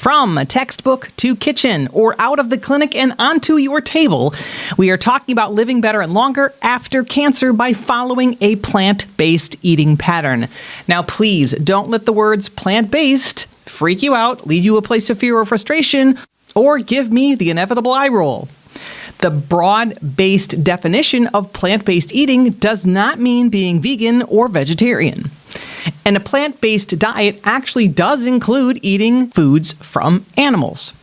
From textbook to kitchen, or out of the clinic and onto your table, we are talking about living better and longer after cancer by following a plant-based eating pattern. Now, please don't let the words plant-based freak you out, lead you a place of fear or frustration, or give me the inevitable eye roll. The broad-based definition of plant-based eating does not mean being vegan or vegetarian. And a plant-based diet actually does include eating foods from animals.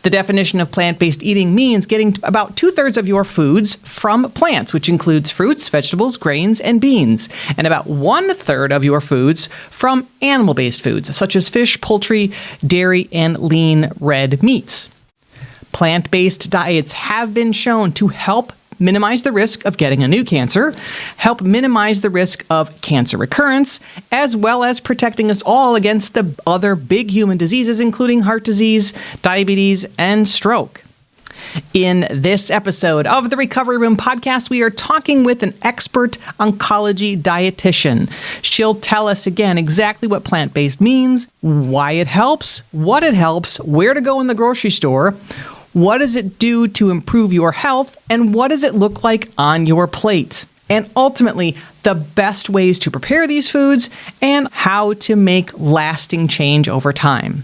The definition of plant-based eating means getting about 2/3 of your foods from plants, which includes fruits, vegetables, grains, and beans, and about 1/3 of your foods from animal-based foods, such as fish, poultry, dairy, and lean red meats. Plant-based diets have been shown to help minimize the risk of getting a new cancer, help minimize the risk of cancer recurrence, as well as protecting us all against the other big human diseases, including heart disease, diabetes, and stroke. In this episode of the Recovery Room podcast, we are talking with an expert oncology dietitian. She'll tell us again exactly what plant-based means, why it helps, what it helps, where to go in the grocery store, what does it do to improve your health, and what does it look like on your plate? And ultimately, the best ways to prepare these foods and how to make lasting change over time.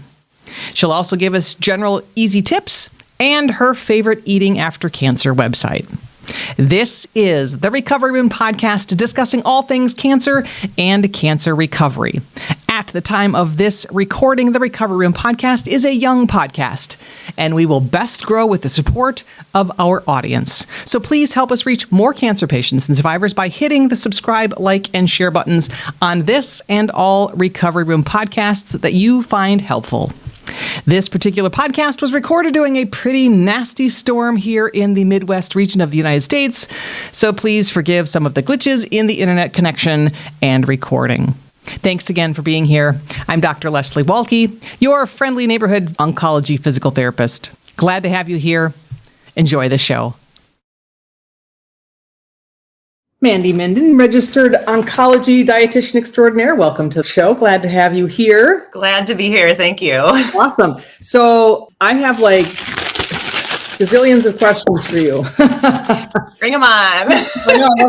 She'll also give us general easy tips and her favorite eating after cancer website. This is the Recovery Room podcast discussing all things cancer and cancer recovery. At the time of this recording, the Recovery Room podcast is a young podcast, and we will best grow with the support of our audience. So please help us reach more cancer patients and survivors by hitting the subscribe, like, and share buttons on this and all Recovery Room podcasts that you find helpful. This particular podcast was recorded during a pretty nasty storm here in the Midwest region of the United States, so please forgive some of the glitches in the internet connection and recording. Thanks again for being here. I'm Dr. Leslie Walke, your friendly neighborhood oncology physical therapist. Glad to have you here. Enjoy the show. Mandy Mindin, registered oncology dietitian extraordinaire. Welcome to the show. Glad to have you here. Glad to be here. Thank you. Awesome. So I have like gazillions of questions for you. Bring them on. I know, I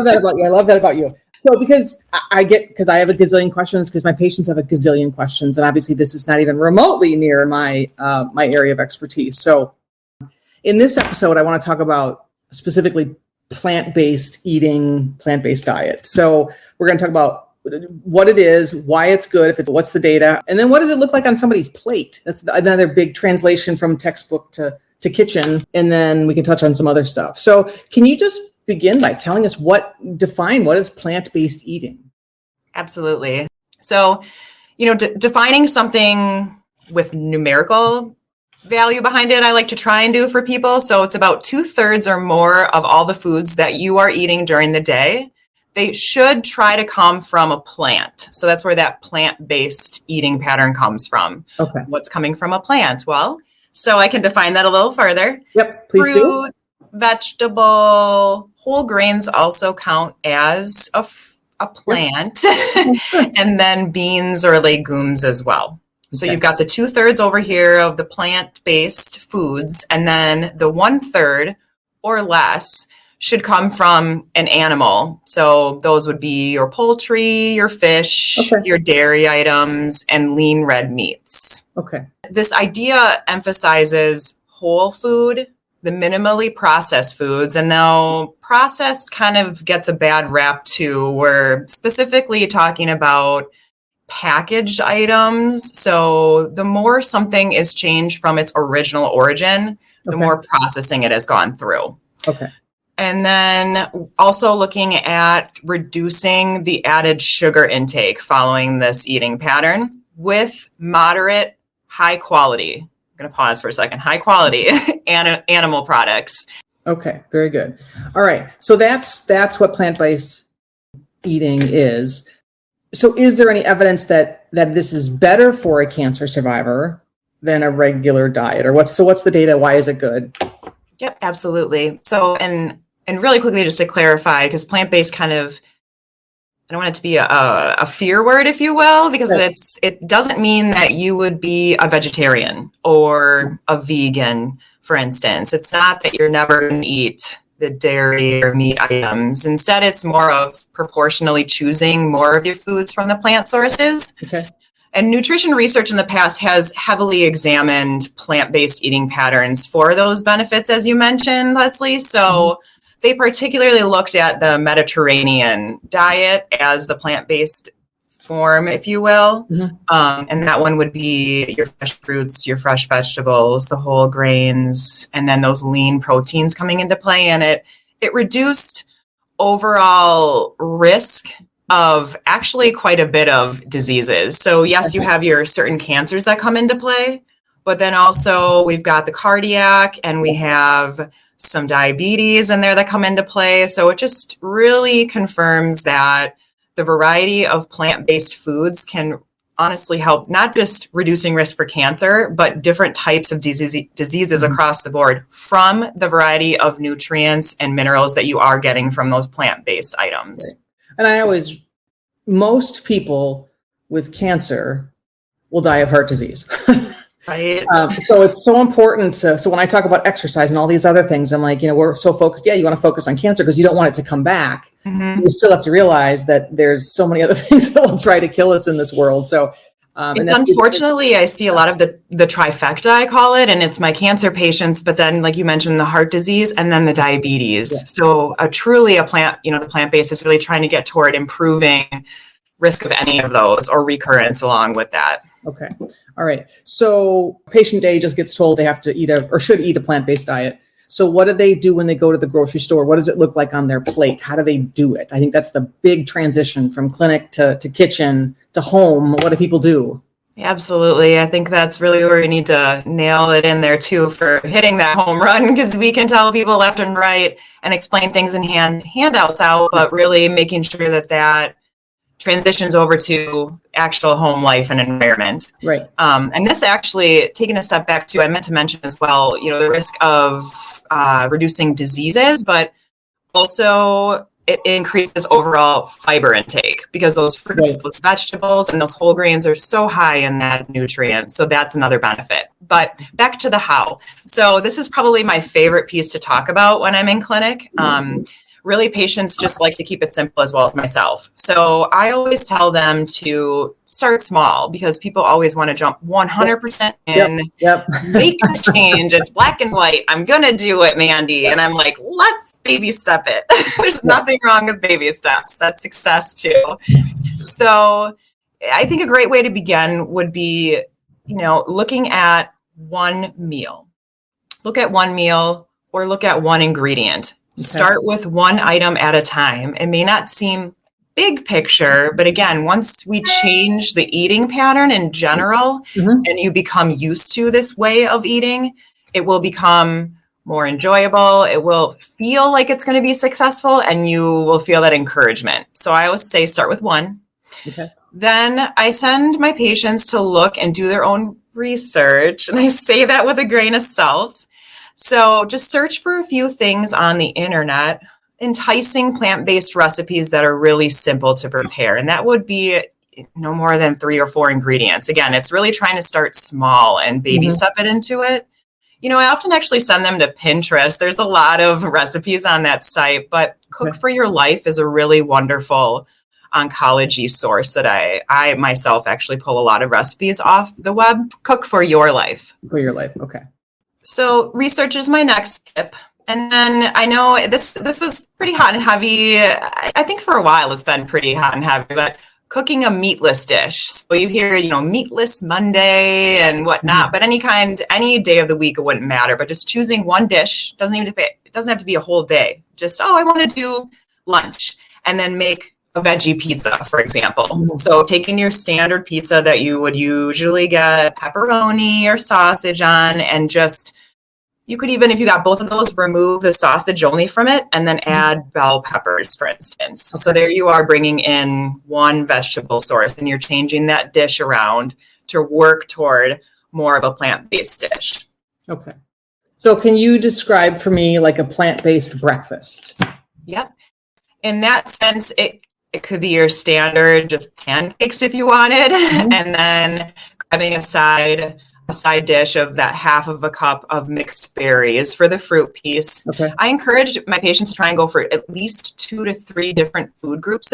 love that about you. So because I have a gazillion questions because my patients have a gazillion questions. And obviously this is not even remotely near my area of expertise. So in this episode, I want to talk about specifically plant-based eating, plant-based diet. So we're going to talk about what it is, why it's good, what's the data, and then what does it look like on somebody's plate? That's another big translation from textbook to kitchen. And then we can touch on some other stuff. So can you just begin by telling us define what is plant-based eating? Absolutely. So, defining something with numerical value behind it, I like to try and do for people. So it's about 2/3 or more of all the foods that you are eating during the day. They should try to come from a plant. So that's where that plant-based eating pattern comes from. Okay. What's coming from a plant? Well, so I can define that a little further. Yep, please Fruit, vegetable, whole grains also count as a plant, and then beans or legumes as well. So You've got the 2/3 over here of the plant-based foods, and then the 1/3 or less should come from an animal. So those would be your poultry, your fish, your dairy items, and lean red meats. Okay. This idea emphasizes whole food, the minimally processed foods, and now processed kind of gets a bad rap too. We're specifically talking about packaged items. So the more something is changed from its original origin, the more processing it has gone through. Okay. And then also looking at reducing the added sugar intake following this eating pattern with moderate, high quality. I'm going to pause for a second. High quality animal products. Okay. Very good. All right. So that's what plant-based eating is. So is there any evidence that this is better for a cancer survivor than a regular diet? Or what's the data? Why is it good? Yep, absolutely. So, and really quickly, just to clarify, because plant-based kind of I don't want it to be a fear word, if you will, because Right. it doesn't mean that you would be a vegetarian or a vegan, for instance. It's not that you're never going to eat the dairy or meat items. Instead, it's more of proportionally choosing more of your foods from the plant sources. Okay. And nutrition research in the past has heavily examined plant-based eating patterns for those benefits, as you mentioned, Leslie. So they particularly looked at the Mediterranean diet as the plant-based form, if you will. And that one would be your fresh fruits, your fresh vegetables, the whole grains, and then those lean proteins coming into play. And it reduced overall risk of actually quite a bit of diseases. So yes, you have your certain cancers that come into play, but then also we've got the cardiac and we have some diabetes in there that come into play. So it just really confirms that the variety of plant-based foods can honestly help not just reducing risk for cancer, but different types of diseases across the board from the variety of nutrients and minerals that you are getting from those plant-based items. Right. And most people with cancer will die of heart disease. Right. So it's so important so when I talk about exercise and all these other things, I'm like, we're so focused. Yeah, you want to focus on cancer because you don't want it to come back. You still have to realize that there's so many other things that will try to kill us in this world. So it's unfortunately, I see a lot of the trifecta, I call it, and it's my cancer patients, but then like you mentioned, the heart disease and then the diabetes. Yes. So the plant-based is really trying to get toward improving risk of any of those or recurrence along with that. Okay. All right. So patient A just gets told they have to should eat a plant-based diet. So what do they do when they go to the grocery store? What does it look like on their plate? How do they do it? I think that's the big transition from clinic to kitchen to home. What do people do? Absolutely. I think that's really where we need to nail it in there too for hitting that home run, because we can tell people left and right and explain things in handouts out, but really making sure that transitions over to actual home life and environment. Right. And this actually, taking a step back too, I meant to mention as well, the risk of reducing diseases, but also it increases overall fiber intake because those fruits, Right. those vegetables, and those whole grains are so high in that nutrient. So that's another benefit. But back to the how. So this is probably my favorite piece to talk about when I'm in clinic. Really, patients just like to keep it simple as well as myself. So I always tell them to start small because people always want to jump 100% in, make a change. It's black and white. I'm going to do it, Mandy. And I'm like, let's baby step it. There's nothing wrong with baby steps. That's success too. So I think a great way to begin would be, looking at one meal. Look at one meal or look at one ingredient. Okay. Start with one item at a time. It may not seem big picture, but again, once we change the eating pattern in general and you become used to this way of eating, it will become more enjoyable. It will feel like it's going to be successful and you will feel that encouragement. So I always say start with one. Okay. Then I send my patients to look and do their own research. And I say that with a grain of salt. So just search for a few things on the internet, enticing plant-based recipes that are really simple to prepare. And that would be no more than 3 or 4 ingredients. Again, it's really trying to start small and baby step it into it. I often actually send them to Pinterest. There's a lot of recipes on that site, but Cook for Your Life is a really wonderful oncology source that I myself actually pull a lot of recipes off the web. Cook for Your Life. For Your Life. Okay. So research is my next tip. And then I know this was pretty hot and heavy. I think for a while it's been pretty hot and heavy, but cooking a meatless dish. So you hear, meatless Monday and whatnot, but any day of the week, it wouldn't matter. But just choosing one dish it doesn't have to be a whole day. Just, I want to do lunch and then make a veggie pizza, for example. So taking your standard pizza that you would usually get pepperoni or sausage on, and you could even, if you got both of those, remove the sausage only from it and then add bell peppers, for instance. Okay. So there you are bringing in one vegetable source and you're changing that dish around to work toward more of a plant-based dish. Okay. So can you describe for me like a plant-based breakfast? Yep. In that sense, it it could be your standard just pancakes if you wanted, and then grabbing a side dish of that half of a cup of mixed berries for the fruit piece. Okay. I encourage my patients to try and go for at least 2 to 3 different food groups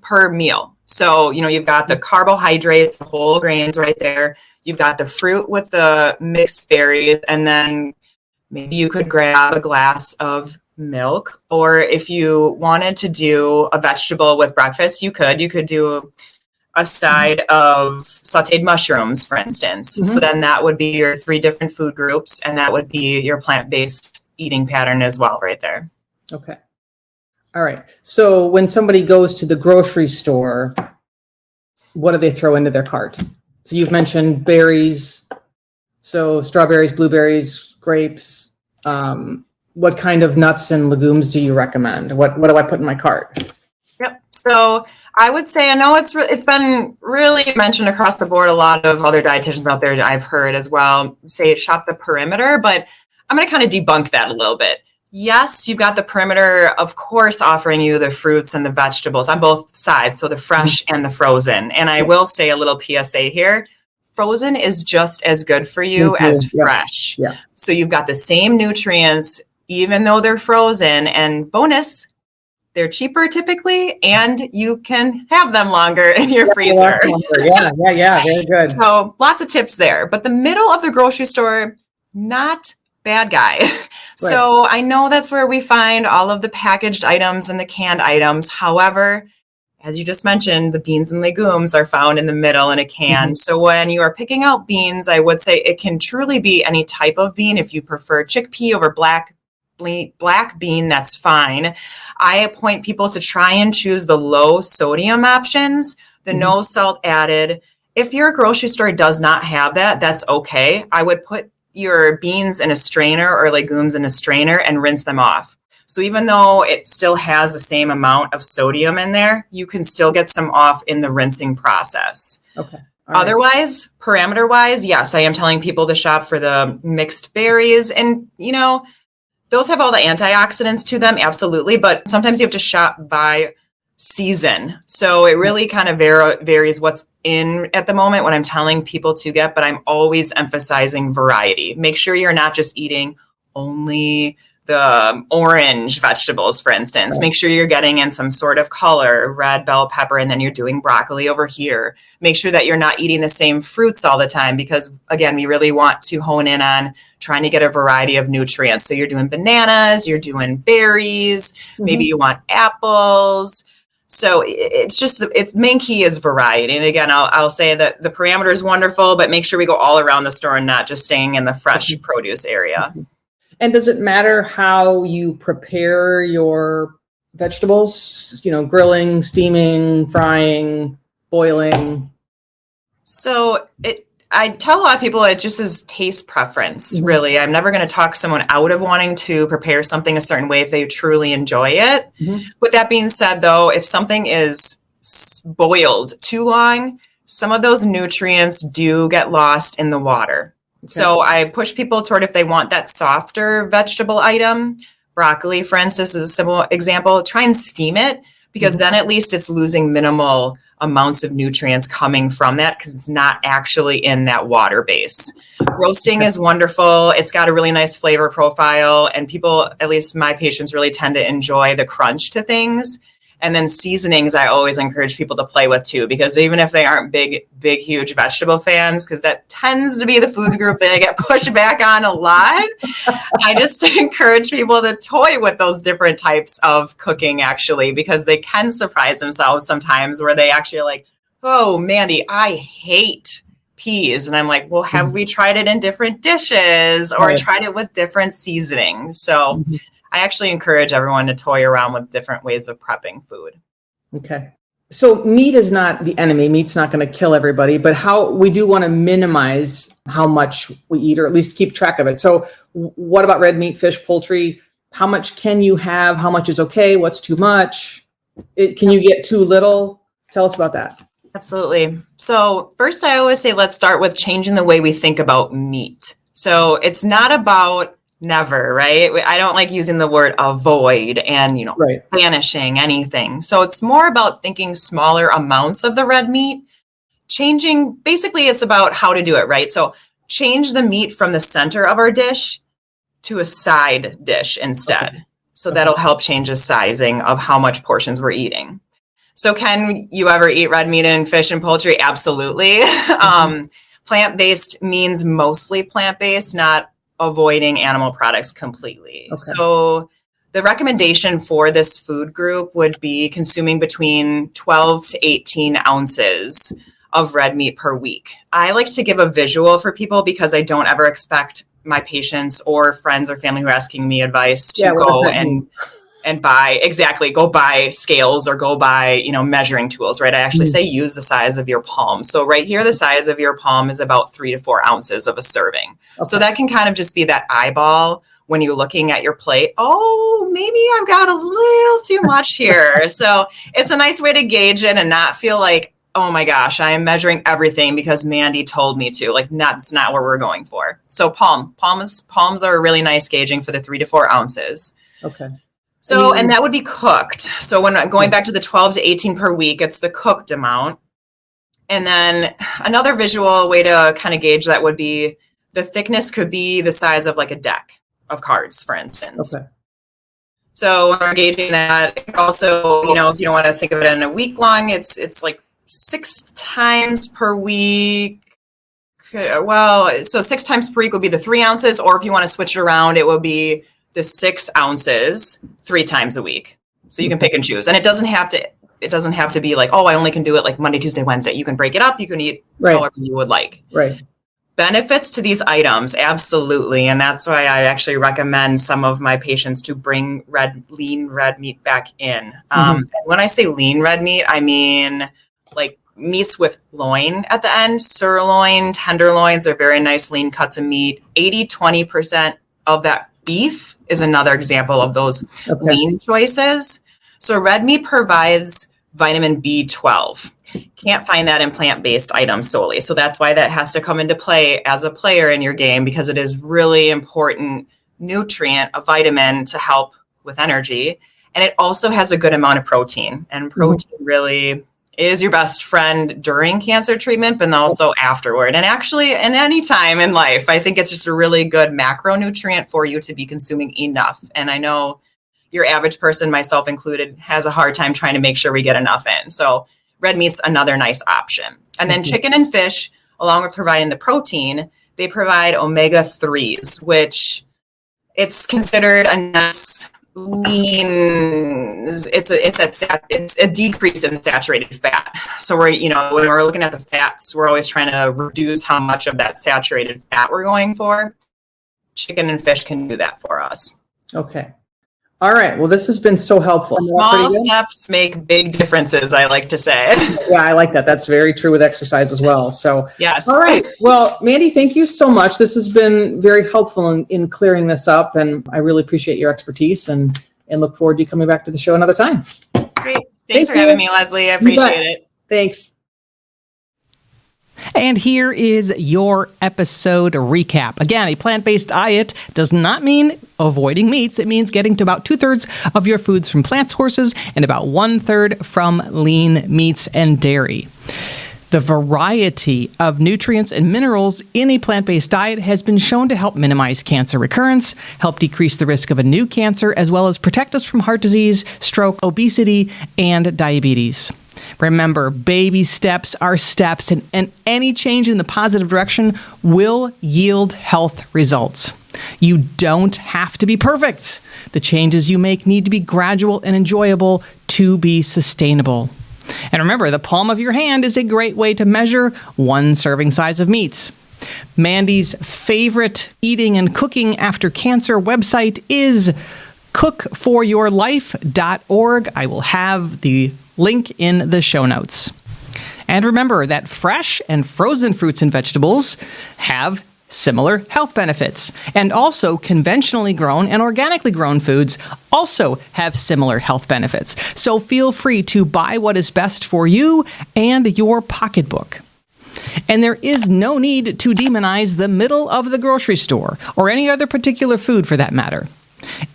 per meal. So, you've got the carbohydrates, the whole grains right there. You've got the fruit with the mixed berries, and then maybe you could grab a glass of milk, or if you wanted to do a vegetable with breakfast, you could do a side of sauteed mushrooms, for instance. So then that would be your 3 different food groups, and that would be your plant-based eating pattern as well right there. Okay. All right. So when somebody goes to the grocery store, what do they throw into their cart? So you've mentioned berries, so strawberries, blueberries, grapes. What kind of nuts and legumes do you recommend? What do I put in my cart? Yep. So I would say, I know it's been really mentioned across the board. A lot of other dietitians out there I've heard as well say shop the perimeter, but I'm going to kind of debunk that a little bit. Yes, you've got the perimeter, of course, offering you the fruits and the vegetables on both sides, so the fresh and the frozen. And I will say a little PSA here. Frozen is just as good for you as fresh. Yeah. So you've got the same nutrients, even though they're frozen. And bonus, they're cheaper typically, and you can have them longer in your freezer. Yeah, very good. So lots of tips there. But the middle of the grocery store, not bad guy. Right. So I know that's where we find all of the packaged items and the canned items. However, as you just mentioned, the beans and legumes are found in the middle in a can. So when you are picking out beans, I would say it can truly be any type of bean. If you prefer chickpea over black bean, that's fine. I appoint people to try and choose the low sodium options, the no salt added. If your grocery store does not have that, that's okay. I would put your beans in a strainer or legumes in a strainer and rinse them off. So even though it still has the same amount of sodium in there, you can still get some off in the rinsing process. Okay. Otherwise, parameter-wise, yes, I am telling people to shop for the mixed berries. And, those have all the antioxidants to them, absolutely. But sometimes you have to shop by season. So it really kind of varies what's in at the moment, what I'm telling people to get. But I'm always emphasizing variety. Make sure you're not just eating only the orange vegetables, for instance. Right. Make sure you're getting in some sort of color, red bell pepper, and then you're doing broccoli over here. Make sure that you're not eating the same fruits all the time because, again, we really want to hone in on trying to get a variety of nutrients. So you're doing bananas, you're doing berries, maybe you want apples. So it's main key is variety. And again, I'll say that the parameter is wonderful, but make sure we go all around the store and not just staying in the fresh produce area. And does it matter how you prepare your vegetables? Grilling, steaming, frying, boiling? So I tell a lot of people it just is taste preference, really. I'm never going to talk someone out of wanting to prepare something a certain way if they truly enjoy it. With that being said, though, if something is boiled too long, some of those nutrients do get lost in the water. Okay. So I push people toward if they want that softer vegetable item, broccoli, for instance, is a simple example, try and steam it because then at least it's losing minimal amounts of nutrients coming from that because it's not actually in that water base. Roasting is wonderful. It's got a really nice flavor profile and people, at least my patients, really tend to enjoy the crunch to things. And then seasonings, I always encourage people to play with too, because even if they aren't big, huge vegetable fans, because that tends to be the food group that I get pushed back on a lot, I just encourage people to toy with those different types of cooking actually, because they can surprise themselves sometimes where they actually are like, oh, Mandy, I hate peas. And I'm like, well, have we tried it in different dishes or tried it with different seasonings? So I actually encourage everyone to toy around with different ways of prepping food. Okay. So meat is not the enemy. Meat's not going to kill everybody, but how we do want to minimize how much we eat or at least keep track of it. So what about red meat, fish, poultry? How much can you have? How much is okay? What's too much? Can you get too little? Tell us about that. Absolutely. So first, I always say, let's start with changing the way we think about meat. So it's not about Never, right? I don't like using the word avoid and, Right. banishing anything. So it's more about thinking smaller amounts of the red meat, basically it's about how to do it, right? So change the meat from the center of our dish to a side dish instead. Okay. So that'll help change the sizing of how much portions we're eating. So can you ever eat red meat and fish and poultry? Absolutely. Plant-based means mostly plant-based, not avoiding animal products completely. Okay. So the recommendation for this food group would be consuming between 12 to 18 ounces of red meat per week. I like to give a visual for people because I don't ever expect my patients or friends or family who are asking me advice to go and go buy scales or go buy, measuring tools, right? I actually say use the size of your palm. So right here, the size of your palm is about 3 to 4 ounces of a serving. Okay. So that can kind of just be that eyeball when you're looking at your plate. Oh, maybe I've got a little too much here. So it's a nice way to gauge it and not feel like, oh my gosh, I am measuring everything because Mandy told me to. Like, that's not what we're going for. So palms are really nice gauging for the 3 to 4 ounces. Okay. So, and that would be cooked. So when I'm going back to the 12 to 18 per week, it's the cooked amount. And then another visual way to kind of gauge that would be the thickness could be the size of like a deck of cards, for instance. Okay. So when we're gauging that, also, if you don't want to think of it in a week long, it's like 6 times per week. Well, so 6 times per week would be the 3 ounces, or if you want to switch it around, it will be the 6 ounces 3 times a week. So you can pick and choose. And it doesn't have to be like, oh, I only can do it like Monday, Tuesday, Wednesday. You can break it up. You can eat however you would like. Right. Benefits to these items, absolutely. And that's why I actually recommend some of my patients to bring lean red meat back in. When I say lean red meat, I mean like meats with loin at the end. Sirloin, tenderloins are very nice lean cuts of meat. 20% of that beef is another example of those lean choices. So red meat provides vitamin B12. Can't find that in plant-based items solely. So that's why that has to come into play as a player in your game, because it is really important nutrient, a vitamin to help with energy. And it also has a good amount of protein. And protein really is your best friend during cancer treatment, but also afterward. And actually, in any time in life, I think it's just a really good macronutrient for you to be consuming enough. And I know your average person, myself included, has a hard time trying to make sure we get enough in. So red meat's another nice option. And then chicken and fish, along with providing the protein, they provide omega-3s, which it's considered a nice lean. It's a decrease in saturated fat. So when we're looking at the fats, we're always trying to reduce how much of that saturated fat we're going for. Chicken and fish can do that for us. Okay. All right. Well, this has been so helpful. Small steps make big differences, I like to say. Yeah, I like that. That's very true with exercise as well. So, yes. All right. Well, Mandy, thank you so much. This has been very helpful in clearing this up, and I really appreciate your expertise and look forward to you coming back to the show another time. Great. Thanks for having me, Leslie. I appreciate it. Thanks. And here is your episode recap. Again, a plant-based diet does not mean avoiding meats. It means getting to about 2/3 of your foods from plant sources and about 1/3 from lean meats and dairy. The variety of nutrients and minerals in a plant-based diet has been shown to help minimize cancer recurrence, help decrease the risk of a new cancer, as well as protect us from heart disease, stroke, obesity, and diabetes. Remember, baby steps are steps, and any change in the positive direction will yield health results. You don't have to be perfect. The changes you make need to be gradual and enjoyable to be sustainable. And remember, the palm of your hand is a great way to measure one serving size of meats. Mandy's favorite eating and cooking after cancer website is cookforyourlife.org. I will have the link in the show notes. And remember that fresh and frozen fruits and vegetables have similar health benefits. And also conventionally grown and organically grown foods also have similar health benefits. So feel free to buy what is best for you and your pocketbook. And there is no need to demonize the middle of the grocery store or any other particular food for that matter.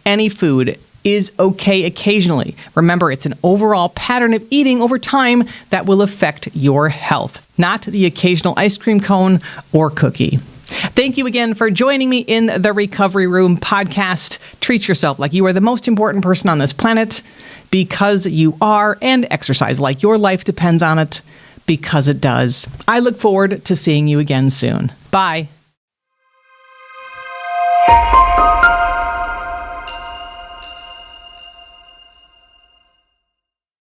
Any food is okay occasionally. Remember, it's an overall pattern of eating over time that will affect your health, not the occasional ice cream cone or cookie. Thank you again for joining me in the Recovery Room podcast. Treat yourself like you are the most important person on this planet because you are, and exercise like your life depends on it because it does. I look forward to seeing you again soon. Bye.